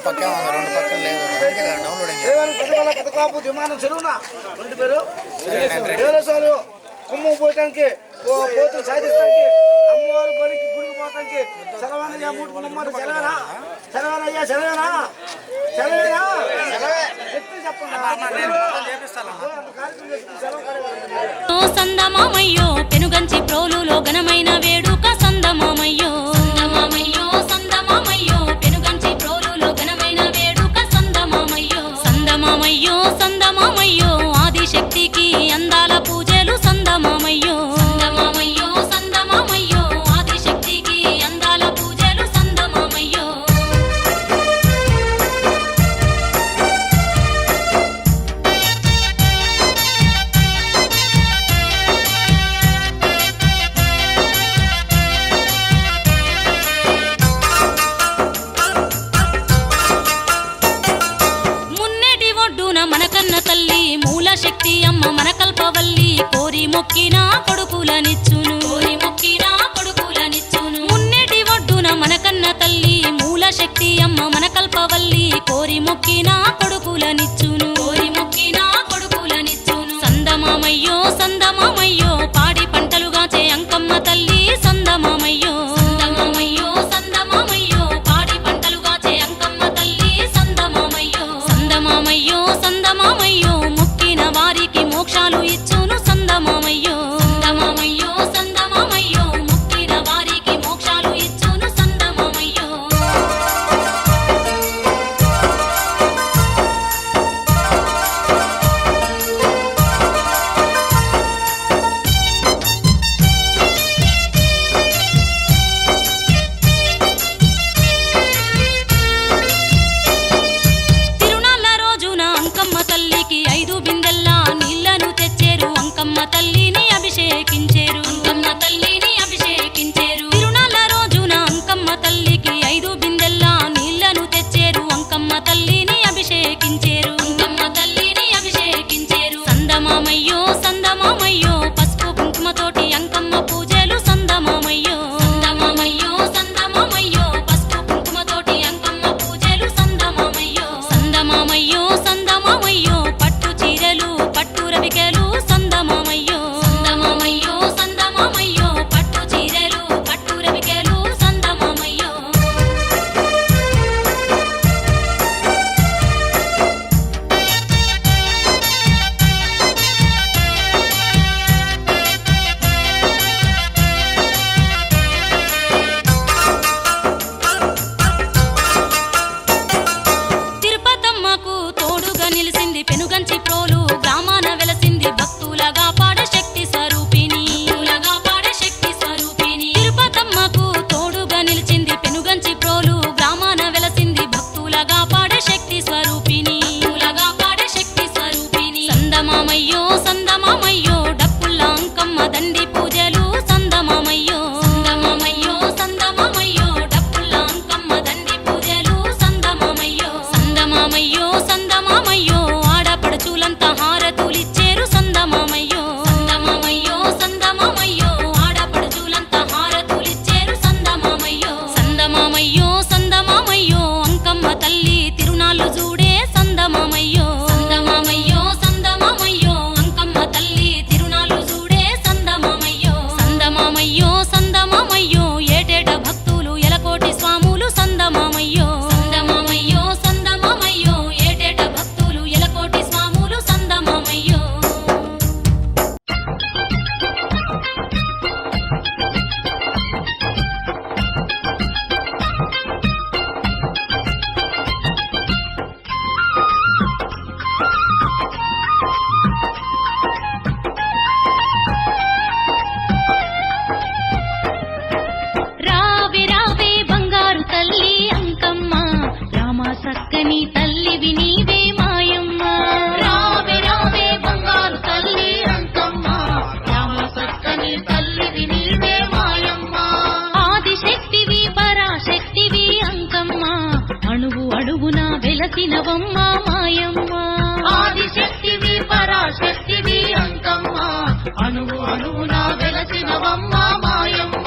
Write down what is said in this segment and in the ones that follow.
పక్కే ఉంది, రెండు పక్కన లేదు. అందుకే డౌన్లోడింగ్ పెద్దకాపు విమానం చెరువున రెండు పేరు దేవసాలు కొమ్ము పోయటానికి పోతు సాధిస్తానికి అమ్మవారి బడికి గుడికి పోతానికి సెలవనయ్యా మూడు సెలవేనా సెలవేనయ్యా సెలవేనా సెలవేనా సందమామయ్యో పెనుగంచి ప్రోలులో ఘనమైన వేడుక సందమామయ్యో సందమామయ్యో సందమామయ్యో పెనుగంచి ప్రోలులో ఘనమైన వేడుక సందమామయ్యో సందమామయ్యో సందమామయ్యో ఆదిశక్తికి అందాల పూజలు సందమామయ్యో సందమామయ్యో సందమామయ్యో ఆదిశక్తికి అందాల పూజలు సందమామయ్యో మనకన్న తల్లి మూల శక్తి అమ్మ మన కల్పవల్లి కోరి మొక్కినా కొడుకులనిచ్చును కోరి మొక్కినా కొడుకులనిచ్చును మున్నేటి ఒడ్డున మనకన్న తల్లి మూల శక్తి అమ్మ మన కల్పవల్లి కోరి మొక్కినా కొడుకులనిచ్చును కోరి మొక్కినా కొడుకులనిచ్చును సందమామయ్యో సందమామయ్యో పాడి పంటలుగాచే అంకమ్మ తల్లి సందమామయ్యో సందమామయ్యో సందమామయ్యో పాడి పంటలుగాచే అంకమ్మ తల్లి సందమామయ్యో సందమామయ్యో సందమామయ్యో మొక్కిన వారికి మోక్షాలు ఇచ్చును సందమామయ్యో సందమామయ్యో సందమామయ్యో మొక్కిన వారికి మోక్షాలు ఇచ్చును సందమామయ్యో తిరునాళ్ళ రోజున అంకమ్మ తల్లికి 5 బిందెల్లా నీళ్లను తెచ్చేరు అంకమ్మ తల్లిని అభిషేకించేరు అంకమ్మ తల్లిని అభిషేకించేరు తిరునాళ్ళ రోజున అంకమ్మ తల్లికి 5 బిందెల్లా నీళ్లను తెచ్చేరు అంకమ్మ తల్లిని అభిషేకించేరు అంకమ్మ తల్లిని అభిషేకించేరు సందమామయ్యో సందమామయ్యో పసుపు కుంకుమతోటి అంకమ్మ పూజలు సందమామయ్యో సందమామయ్యో సందమామయ్యో పసుపు కుంకుమతోటి అంకమ్మ పూజలు సందమామయ్యో సందమామయ్యో సందమామయ్యో పట్టు చీరలు పట్టు రవికెలు సందమామయ్యో సందమామయ్యో సందమామయ్యో పట్టు చీరలు పట్టు రవికెలు సందమామయ్యో తిరుపతమ్మకు తోడుగా నిలిసింది పెనుగంచి ప్రోలు గ్రామాన వెలసింది భక్తులగా పాడే శక్తి స్వరూపిణి భక్తులగా పాడే శక్తి స్వరూపిణి తిరుపతమ్మకు తోడుగా నిలిచింది పెనుగంచి ప్రోలు గ్రామాన వెలసింది భక్తులగా పాడే శక్తి స్వరూపిణి భక్తులగా పాడే శక్తి స్వరూపిణి సందమామయ్యో సందమామయ్యో డప్పుల్ల అంకమ్మ దండి పూజలు సందమామయ్యో సందమామయ్యో సందమామయ్యో డప్పుల్ల అంకమ్మ దండి పూజలు సందమామయ్యో సందమామయ్యో సందమామయ్యో ఆడపడుచులంతా హారతులిచ్చేరు సందమామయ్యో సందమామయ్యో సందమామయ్యో ఆడపడుచులంతా హారతులిచ్చేరు సందమామయ్యో సందమామయ్యో సందమామయ్యో అంకమ్మ తల్లి తిరునాళ్ళు చూడే సందమామయ్యో సందమామయ్యో సందమామయ్యో అంకమ్మ తల్లి తిరునాళ్ళు చూడే సందమామయ్యో సందమామయ్యో సందమామయ్యో ఏటేట భక్తులు ఎలకోటి స్వాములు సందమామయ్యో సందమామయ్యో సందమామయ్యో ఏటేట భక్తులు ఎలకోటి స్వాములు సందమామయ్యో రావే రావే బంగారు తల్లి అంకమ్మ రామ సక్కని తల్లివి నీవే మాయమ్మ రావే రావే బంగారు తల్లి అంకమ్మ రామ సక్కని తల్లివి నీవే మాయమ్మ ఆదిశక్తివి పరాశక్తివి అంకమ్మ అణువు అడుగున వెలసినవమ్మ మాయమ్మ ఆదిశక్తివి పరాశక్తివి అంకమ్మ అణువు అణువున వెలసినవమ్మ మాయమ్మ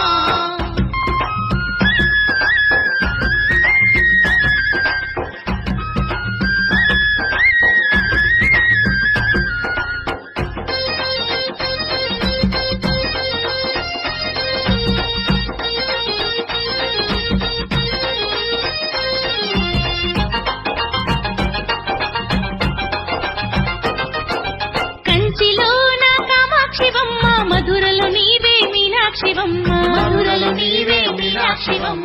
శివం